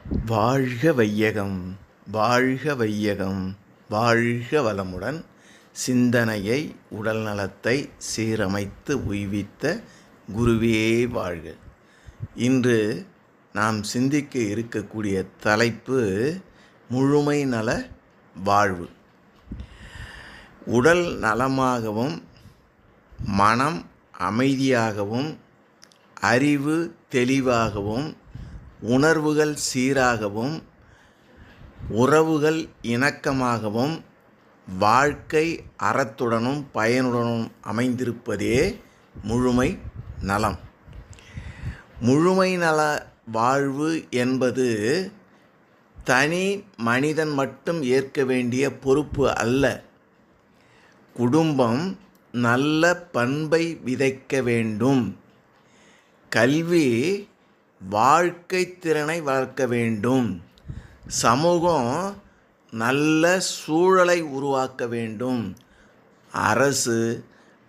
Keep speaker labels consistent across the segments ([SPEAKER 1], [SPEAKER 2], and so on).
[SPEAKER 1] வாழ்க வையகம், வாழ்க வையகம், வாழ்க வளமுடன். சிந்தனையை, உடல் நலத்தை சீரமைத்து உய்வித்த குருவே வாழ்க. இன்று நாம் சிந்திக்க இருக்கக்கூடிய தலைப்பு முழுமை நல வாழ்வு. உடல் நலமாகவும் மனம் அமைதியாகவும் அறிவு தெளிவாகவும் உணர்வுகள் சீராகவும் உறவுகள் இணக்கமாகவும் வாழ்க்கை அறத்துடனும் பயனுடனும் அமைந்திருப்பதே முழுமை நலம். முழுமை நல வாழ்வு என்பது தனி மனிதன் மட்டும் ஏற்க வேண்டிய பொறுப்பு அல்ல. குடும்பம் நல்ல பண்பை விதைக்க வேண்டும். கல்வி வாழ்க்கை திறனை வளர்க்க வேண்டும். சமூகம் நல்ல சூழலை உருவாக்க வேண்டும். அரசு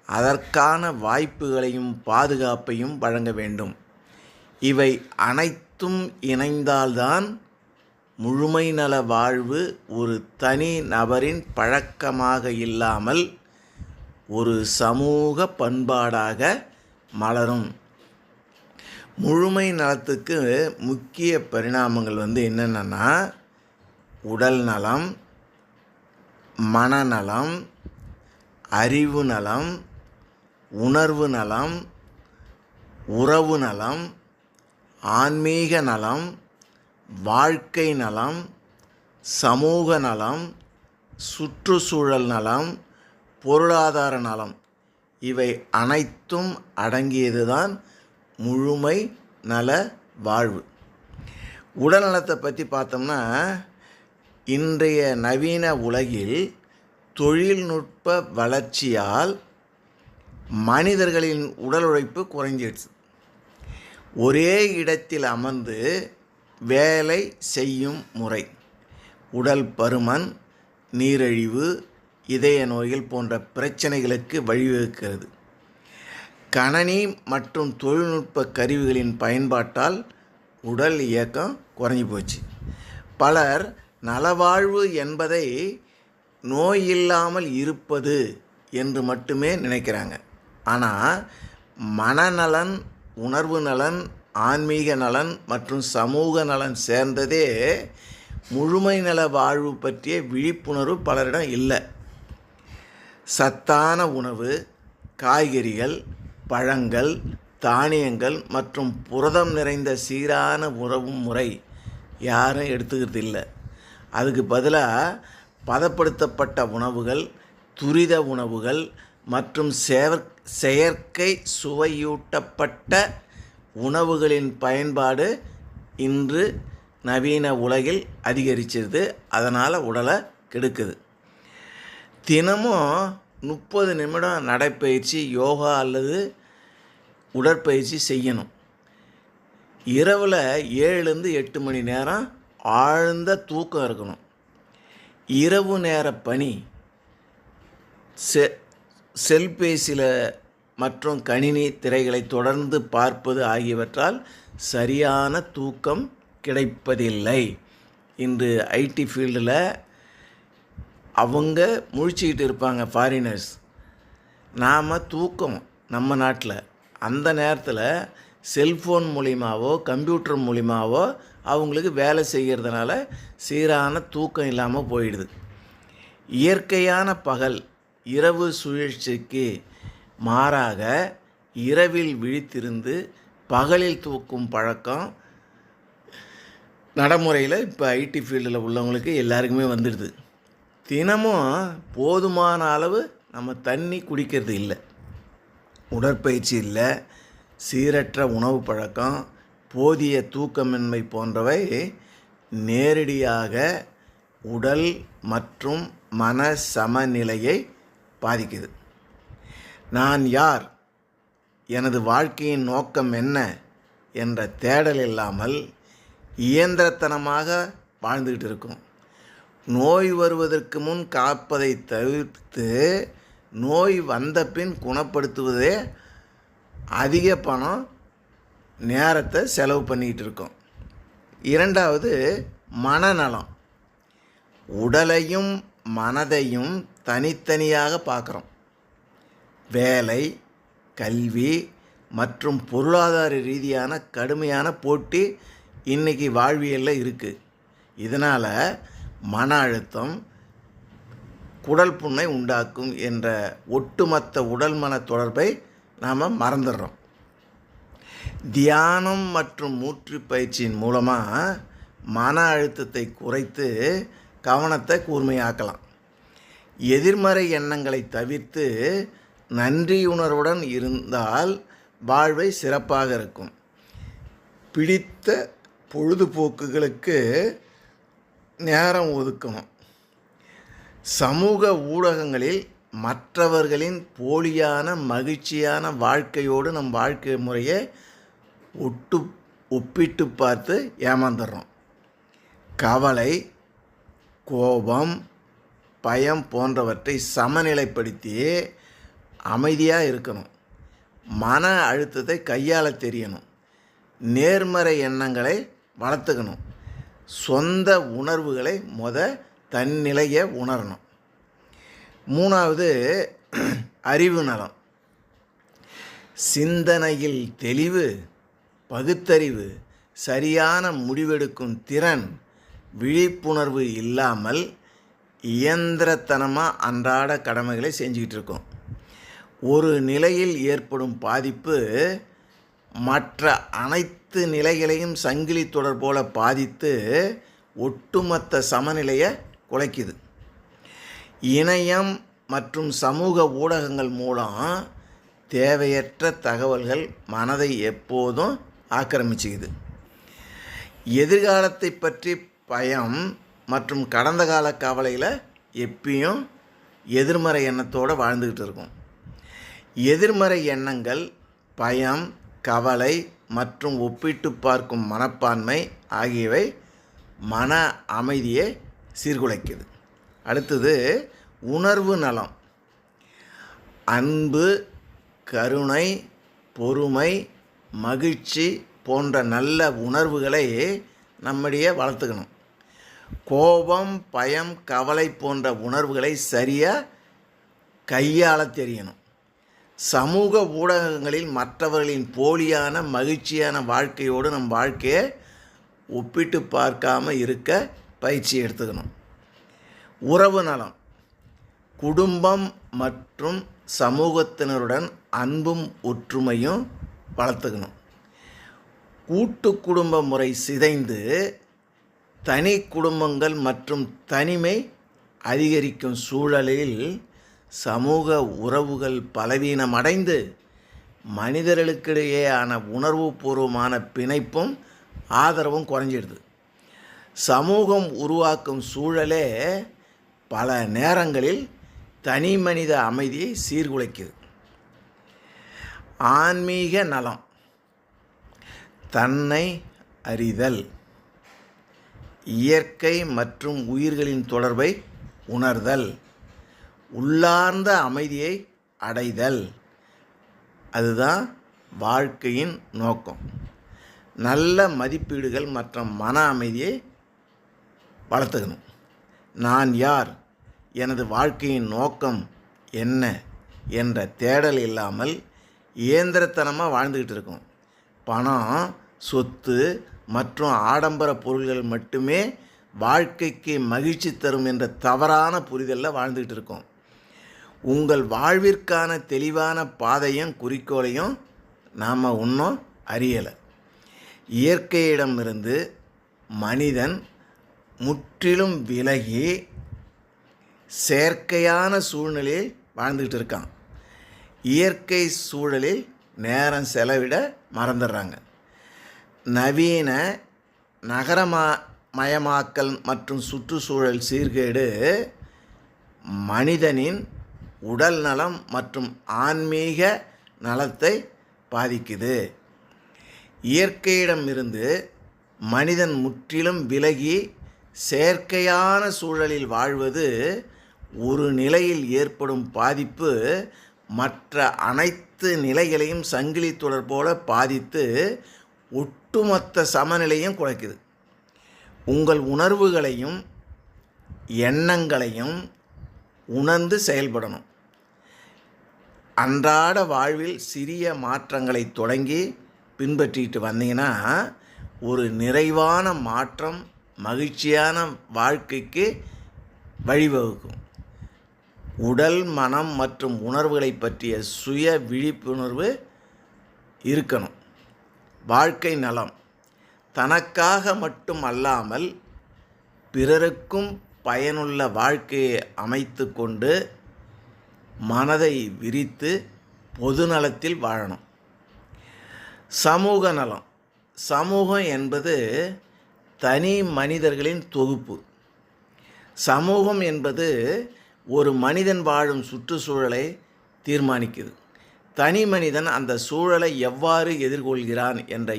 [SPEAKER 1] அதற்கான வாய்ப்புகளையும் பாதுகாப்பையும் வழங்க வேண்டும். இவை அனைத்தும் இணைந்தால்தான் முழுமை நல வாழ்வு ஒரு தனி நபரின் பழக்கமாக இல்லாமல் ஒரு சமூக பண்பாடாக மலரும். முழுமை நலத்துக்கு முக்கிய பரிணாமங்கள் என்னென்னா உடல் நலம், மனநலம், அறிவு நலம், உணர்வு நலம், உறவு நலம், ஆன்மீக நலம், வாழ்க்கை நலம், சமூக நலம், சுற்றுச்சூழல் நலம், பொருளாதார நலம். இவை அனைத்தும் அடங்கியதுதான் முழுமை நல வாழ்வு. உடல் நலத்தை பற்றி பார்த்தோம்னா, இன்றைய நவீன உலகில் தொழில்நுட்ப வளர்ச்சியால் மனிதர்களின் உடல் உழைப்பு குறைஞ்சிடுச்சு. ஒரே இடத்தில் அமர்ந்து வேலை செய்யும் முறை உடல் பருமன், நீரிழிவு, இதய நோய்கள் போன்ற பிரச்சனைகளுக்கு வழிவகுக்கிறது. கணனி மற்றும் தொழில்நுட்ப கருவிகளின் பயன்பாட்டால் உடல் இயக்கம் குறைஞ்சி போச்சு. பலர் நலவாழ்வு என்பதை நோய் இல்லாமல் இருப்பது என்று மட்டுமே நினைக்கிறாங்க. ஆனால் மனநலன், உணர்வு நலன், ஆன்மீக நலன் மற்றும் சமூக நலன் சேர்ந்ததே முழுமை நல வாழ்வு பற்றிய விழிப்புணர்வு பலரிடம் இல்லை. சத்தான உணவு, காய்கறிகள், பழங்கள், தானியங்கள் மற்றும் புரதம் நிறைந்த சீரான உணவு முறை யாரும் எடுத்துக்கிறது இல்லை. அதுக்கு பதிலாக பதப்படுத்தப்பட்ட உணவுகள், துரித உணவுகள் மற்றும் செயற்கை சுவையூட்டப்பட்ட உணவுகளின் பயன்பாடு இன்று நவீன உலகில் அதிகரிச்சிருது. அதனால் உடலை கெடுக்குது. தினமும் 30 நிமிடம் நடைப்பயிற்சி, யோகா அல்லது உடற்பயிற்சி செய்யணும். இரவில் 7லேருந்து 8 மணி நேரம் ஆழ்ந்த தூக்கம் இருக்கணும். இரவு நேர பணி, செல்பேசியில் மற்றும் கணினி திரைகளை தொடர்ந்து பார்ப்பது ஆகியவற்றால் சரியான தூக்கம் கிடைப்பதில்லை. இன்று ஐடி ஃபீல்டில் அவங்க முழிச்சிக்கிட்டு இருப்பாங்க ஃபாரினர்ஸ். நாம் தூக்கம் நம்ம நாட்டில் அந்த நேரத்தில் செல்ஃபோன் மூலிமாவோ கம்ப்யூட்டர் மூலிமாவோ அவங்களுக்கு வேலை செய்கிறதுனால சீரான தூக்கம் இல்லாமல் போயிடுது. இயற்கையான பகல் இரவு சுழற்சிக்கு மாறாக இரவில் விழித்திருந்து பகலில் தூக்கும் பழக்கம் நடைமுறையில் இப்போ ஐடி ஃபீல்டில் உள்ளவங்களுக்கு எல்லாருக்குமே வந்துடுது. தினமும் போதுமான அளவு நம்ம தண்ணி குடிக்கிறது இல்லை, உடற்பயிற்சி இல்லை, சீரற்ற உணவு பழக்கம், போதிய தூக்கமின்மை போன்றவை நேரடியாக உடல் மற்றும் மன சமநிலையை பாதிக்குது. நான் யார், எனது வாழ்க்கையின் நோக்கம் என்ன என்ற தேடல் இல்லாமல் இயந்திரத்தனமாக வாழ்ந்துக்கிட்டு இருக்கும். நோய் வருவதற்கு முன் காப்பதை தவிர்த்து நோய் வந்த பின் குணப்படுத்துவதே அதிக பணம், நேரத்தை செலவு பண்ணிக்கிட்டு இருக்கோம். இரண்டாவது மனநலம். உடலையும் மனதையும் தனித்தனியாக பார்க்குறோம். வேலை, கல்வி மற்றும் பொருளாதார ரீதியான கடுமையான போட்டி இன்றைக்கி வாழ்வியலில் இருக்குது. இதனால் மன அழுத்தம், குடல் புண்ணை உண்டாக்கும் என்ற ஒட்டுமொத்த உடல் மன தொடர்பை நாம் மறந்துடுறோம். தியானம் மற்றும் மூச்சு பயிற்சியின் மூலமாக மன அழுத்தத்தை குறைத்து கவனத்தை கூர்மையாக்கலாம். எதிர்மறை எண்ணங்களை தவிர்த்து நன்றியுணர்வுடன் இருந்தால் வாழ்வை சிறப்பாக இருக்கும். பிடித்த பொழுதுபோக்குகளுக்கு நேரம் ஒதுக்கணும். சமூக ஊடகங்களில் மற்றவர்களின் போலியான மகிழ்ச்சியான வாழ்க்கையோடு நம் வாழ்க்கை முறையை ஒப்பிட்டு பார்த்து ஏமாந்துடுறோம். கவலை, கோபம், பயம் போன்றவற்றை சமநிலைப்படுத்தி அமைதியாக இருக்கணும். மன அழுத்தத்தை கையாள தெரியணும். நேர்மறை எண்ணங்களை வளர்த்துக்கணும். சொந்த உணர்வுகளை தன்னிலையை உணரணும். மூணாவது அறிவு நலம். சிந்தனையில் தெளிவு, பகுத்தறிவு, சரியான முடிவெடுக்கும் திறன், விழிப்புணர்வு இல்லாமல் இயந்திரத்தனமாக அன்றாட கடமைகளை செஞ்சுக்கிட்டு இருக்கோம். ஒரு நிலையில் ஏற்படும் பாதிப்பு மற்ற அனைத்து நிலைகளையும் சங்கிலி தொடர் போல பாதித்து ஒட்டுமொத்த சமநிலையை குலைக்குது. இணையம் மற்றும் சமூக ஊடகங்கள் மூலம் தேவையற்ற தகவல்கள் மனதை எப்போதும் ஆக்கிரமிச்சுக்குது. எதிர்காலத்தை பற்றி பயம் மற்றும் கடந்த கால கவலையில் எப்பயும் எதிர்மறை எண்ணத்தோடு வாழ்ந்துக்கிட்டு இருக்கும். எதிர்மறை எண்ணங்கள் பயம், கவலை மற்றும் ஒப்பிட்டு பார்க்கும் மனப்பான்மை ஆகியவை மன அமைதியை சீர்குலைக்குது. அடுத்தது உணர்வு நலம். அன்பு, கருணை, பொறுமை, மகிழ்ச்சி போன்ற நல்ல உணர்வுகளை நம்மிடையே வளர்த்துக்கணும். கோபம், பயம், கவலை போன்ற உணர்வுகளை சரியாக கையாள தெரியணும். சமூக ஊடகங்களில் மற்றவர்களின் போலியான மகிழ்ச்சியான வாழ்க்கையோடு நம் வாழ்க்கையை ஒப்பிட்டு பார்க்காமல் இருக்க பயிற்சி எடுத்துக்கணும். உறவு நலம். குடும்பம் மற்றும் சமூகத்தினருடன் அன்பும் ஒற்றுமையும் வளர்த்துக்கணும். கூட்டு குடும்ப முறை சிதைந்து தனி குடும்பங்கள் மற்றும் தனிமை அதிகரிக்கும் சூழலில் சமூக உறவுகள் பலவீனமடைந்து மனிதர்களுக்கிடையேயான உணர்வுபூர்வமான பிணைப்பும் ஆதரவும் குறைஞ்சிடுது. சமூகம் உருவாக்கும் சூழலே பல நேரங்களில் தனி மனித அமைதியை சீர்குலைக்குது. ஆன்மீக நலம். தன்னை அறிதல், இயற்கை மற்றும் உயிர்களின் தொடர்பை உணர்தல், உள்ளார்ந்த அமைதியை அடைதல், அதுதான் வாழ்க்கையின் நோக்கம். நல்ல மதிப்பீடுகள் மற்றும் மன அமைதியை வளர்த்துக்கணும். நான் யார், எனது வாழ்க்கையின் நோக்கம் என்ன என்ற தேடல் இல்லாமல் இயந்திரத்தனமாக வாழ்ந்துக்கிட்டு இருக்கோம். பணம், சொத்து மற்றும் ஆடம்பர பொருள்கள் மட்டுமே வாழ்க்கைக்கு மகிழ்ச்சி தரும் என்ற தவறான புரிதலில் வாழ்ந்துக்கிட்டு இருக்கோம். உங்கள் வாழ்விற்கான தெளிவான பாதையும் குறிக்கோளையும் நாம் இன்னும் அறியலை. இயற்கையிடமிருந்து மனிதன் முற்றிலும் விலகி செயற்கையான சூழ்நிலையில் வாழ்ந்துக்கிட்டு இருக்கான். இயற்கை சூழலில் நேரம் செலவிட மறந்துடுறாங்க. நவீன நகரமயமாக்கல் மற்றும் சுற்றுச்சூழல் சீர்கேடு மனிதனின் உடல் நலம் மற்றும் ஆன்மீக நலத்தை பாதிக்குது. இயற்கையிடமிருந்து மனிதன் முற்றிலும் விலகி செயற்கையான சூழலில் வாழ்வது ஒரு நிலையில் ஏற்படும் பாதிப்பு மற்ற அனைத்து நிலைகளையும் சங்கிலி தொடர் போல பாதித்து ஒட்டுமொத்த சமநிலையும் குலைக்குது. உங்கள் உணர்வுகளையும் எண்ணங்களையும் உணர்ந்து செயல்படணும். அன்றாட வாழ்வில் சிறிய மாற்றங்களை தொடங்கி பின்பற்றிட்டு வந்தீங்கன்னா ஒரு நிறைவான மாற்றம், மகிழ்ச்சியான வாழ்க்கைக்கு வழிவகுக்கும். உடல், மனம் மற்றும் உணர்வுகளை பற்றிய சுய விழிப்புணர்வு இருக்கணும். வாழ்க்கை நலம் தனக்காக மட்டும் அல்லாமல் பிறருக்கும் பயனுள்ள வாழ்க்கையை அமைத்து கொண்டு மனதை விரித்து பொதுநலத்தில் வாழணும். சமூக நலம். சமூகம் என்பது தனி மனிதர்களின் தொகுப்பு. சமூகம் என்பது ஒரு மனிதன் வாழும் சுற்றுச்சூழலை தீர்மானிக்குது. தனி மனிதன் அந்த சூழலை எவ்வாறு எதிர்கொள்கிறான் என்ற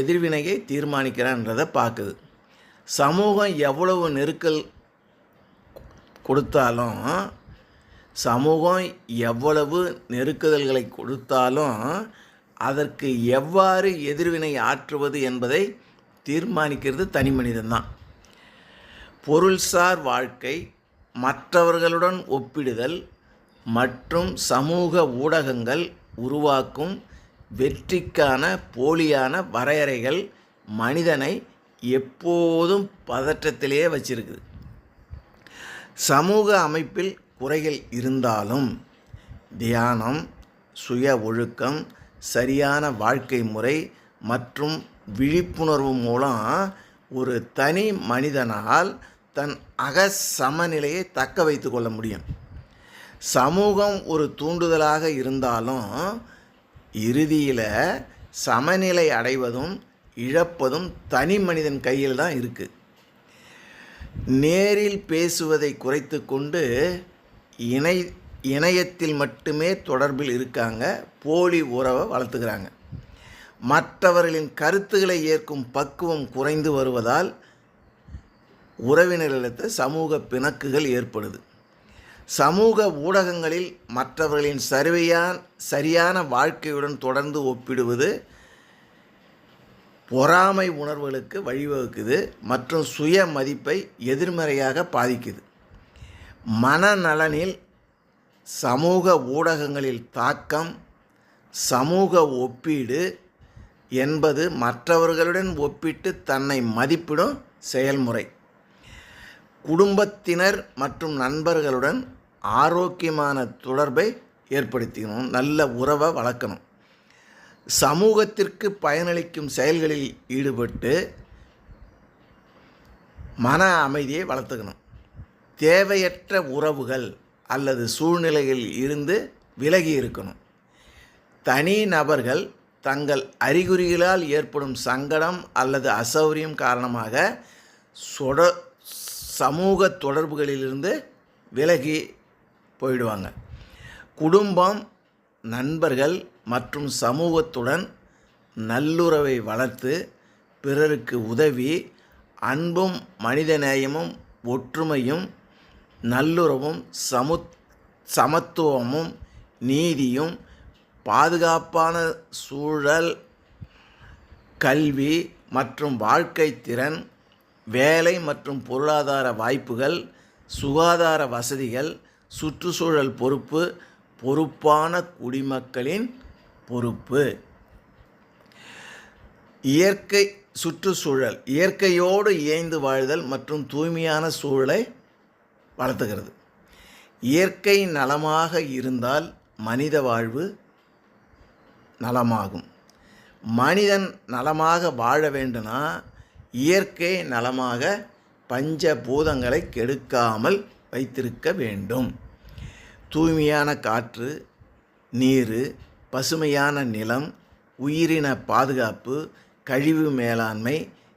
[SPEAKER 1] எதிர்வினையை தீர்மானிக்கிறான்றதை பார்க்குது. சமூகம் எவ்வளவு நெருக்கல் கொடுத்தாலும், சமூகம் எவ்வளவு நெருக்குதல்களை கொடுத்தாலும் அதற்கு எவ்வாறு எதிர்வினை ஆற்றுவது என்பதை தீர்மானிக்கிறது தனி மனிதன்தான். பொருள்சார் வாழ்க்கை, மற்றவர்களுடன் ஒப்பிடுதல் மற்றும் சமூக ஊடகங்கள் உருவாக்கும் வெற்றிக்கான போலியான வரையறைகள் மனிதனை எப்போதும் பதற்றத்திலேயே வச்சிருக்குது. சமூக அமைப்பில் குறைகள் இருந்தாலும் தியானம், சுய ஒழுக்கம், சரியான வாழ்க்கை முறை மற்றும் விழிப்புணர்வு மூலம் ஒரு தனி மனிதனால் தன் சமநிலையை தக்க வைத்து கொள்ள முடியும். சமூகம் ஒரு தூண்டுதலாக இருந்தாலும் இறுதியில் சமநிலை அடைவதும் இழப்பதும் தனி மனிதன் கையில் தான் இருக்குது. நேரில் பேசுவதை குறைத்து கொண்டு இணையத்தில் மட்டுமே தொடர்பில் இருக்காங்க, போலி உறவை வளர்த்துக்கிறாங்க. மற்றவர்களின் கருத்துக்களை ஏற்கும் பக்குவம் குறைந்து வருவதால் உறவினர்களுக்கு சமூக பிணக்குகள் ஏற்படுது. சமூக ஊடகங்களில் மற்றவர்களின் சரியான வாழ்க்கையுடன் தொடர்ந்து ஒப்பிடுவது பொறாமை உணர்வுகளுக்கு வழிவகுக்குது மற்றும் சுய மதிப்பை எதிர்மறையாக பாதிக்குது. மனநலனில் சமூக ஊடகங்களில் தாக்கம். சமூக ஒப்பீடு என்பது மற்றவர்களுடன் ஒப்பிட்டு தன்னை மதிப்பிடும் செயல்முறை. குடும்பத்தினர் மற்றும் நண்பர்களுடன் ஆரோக்கியமான தொடர்பை ஏற்படுத்திக்கணும், நல்ல உறவை வளர்க்கணும். சமூகத்திற்கு பயனளிக்கும் செயல்களில் ஈடுபட்டு மன அமைதியை வளர்த்துக்கணும். தேவையற்ற உறவுகள் அல்லது சூழ்நிலைகளில் இருந்து விலகி இருக்கணும். தனி நபர்கள் தங்கள் அறிகுறிகளால் ஏற்படும் சங்கடம் அல்லது அசௌகரியம் காரணமாக சமூக தொடர்புகளிலிருந்து விலகி போயிடுவாங்க. குடும்பம், நண்பர்கள் மற்றும் சமூகத்துடன் நல்லுறவை வளர்த்து பிறருக்கு உதவி அன்பும் மனிதநேயமும் ஒற்றுமையும் நல்லுறவும் சமத்துவமும் நீதியும் பாதுகாப்பான சூழல், கல்வி மற்றும் வாழ்க்கை திறன், வேலை மற்றும் பொருளாதார வாய்ப்புகள், சுகாதார வசதிகள், சுற்றுச்சூழல் பொறுப்பு, பொறுப்பான குடிமக்களின் பொறுப்பு. இயற்கை சுற்றுச்சூழல் இயற்கையோடு இயைந்து வாழ்தல் மற்றும் தூய்மையான சூழலை வளர்த்துகிறது. இயற்கை நலமாக இருந்தால் மனித வாழ்வு நலமாகும். மனிதன் நலமாக வாழ வேண்டும்னா இயற்கை நலமாக பஞ்சபூதங்களை கெடுக்காமல் வைத்திருக்க வேண்டும். தூய்மையான காற்று, நீர், பசுமையான நிலம், உயிரின பாதுகாப்பு, கழிவு மேலாண்மை,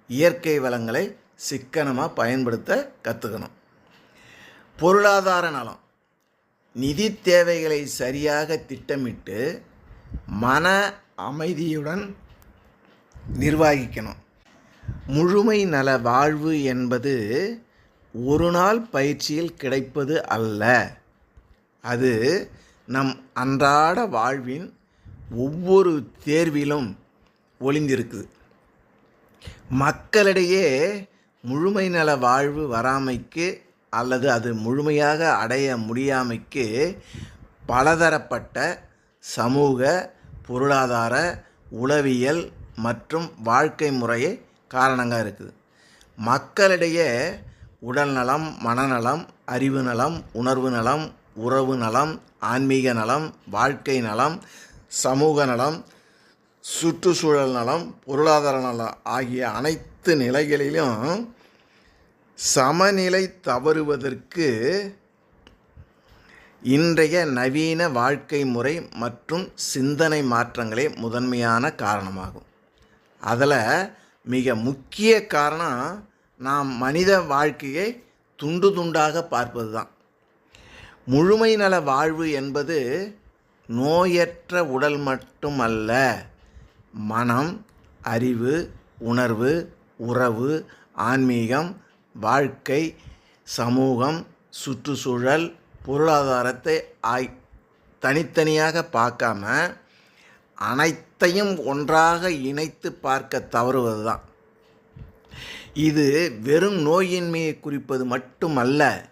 [SPEAKER 1] இயற்கை வளங்களை சிக்கனமாக பயன்படுத்த கற்றுக்கணும். பொருளாதார நலம் நிதி தேவைகளை சரியாக திட்டமிட்டு மன அமைதியுடன் நிர்வகிக்கணும். முழுமை நல வாழ்வு என்பது ஒரு நாள் பயிற்சியில் கிடைப்பது அல்ல. அது நம் அன்றாட வாழ்வின் ஒவ்வொரு தேர்விலும் ஒளிந்திருக்குது. மக்களிடையே முழுமை நல வாழ்வு வராமைக்கு அல்லது அது முழுமையாக அடைய முடியாமைக்கு பலதரப்பட்ட சமூக, பொருளாதார, உளவியல் மற்றும் வாழ்க்கை முறையே காரணங்க இருக்குது. மக்களிடையே உடல் நலம், மனநலம், அறிவு நலம், உணர்வு நலம், உறவு நலம், ஆன்மீக நலம், வாழ்க்கை நலம், சமூக நலம், சுற்றுச்சூழல் நலம், பொருளாதார நலம் ஆகிய அனைத்து நிலைகளிலும் சமநிலை தவறுவதற்கு இன்றைய நவீன வாழ்க்கை முறை மற்றும் சிந்தனை மாற்றங்களே முதன்மையான காரணமாகும். அதில் மிக முக்கிய காரணம் நாம் மனித வாழ்க்கையை துண்டு துண்டாக பார்ப்பது தான். முழுமை நல வாழ்வு என்பது நோயற்ற உடல் மட்டுமல்ல, மனம், அறிவு, உணர்வு, உறவு, ஆன்மீகம், வாழ்க்கை, சமூகம், சுற்றுச்சூழல், பொருளாதாரத்தை தனித்தனியாக பார்க்காம அனைத்தையும் ஒன்றாக இணைத்து பார்க்க தவறுவது தான். இது வெறும் நோயின்மையை குறிப்பது மட்டுமல்ல,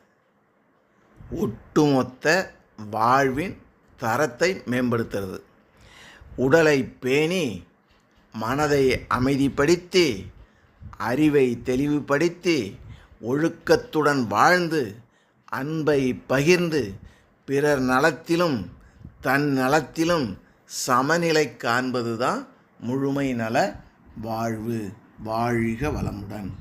[SPEAKER 1] ஒட்டுமொத்த வாழ்வின் தரத்தை மேம்படுத்துகிறது. உடலை பேணி, மனதை அமைதிப்படுத்தி, அறிவை தெளிவுபடுத்தி, ஒழுக்கத்துடன் வாழ்ந்து, அன்பை பகிர்ந்து, பிறர் நலத்திலும் தன் நலத்திலும் சமநிலை காண்பது தான் முழுமை நல வாழ்வு. வாழ்க வளமுடன்.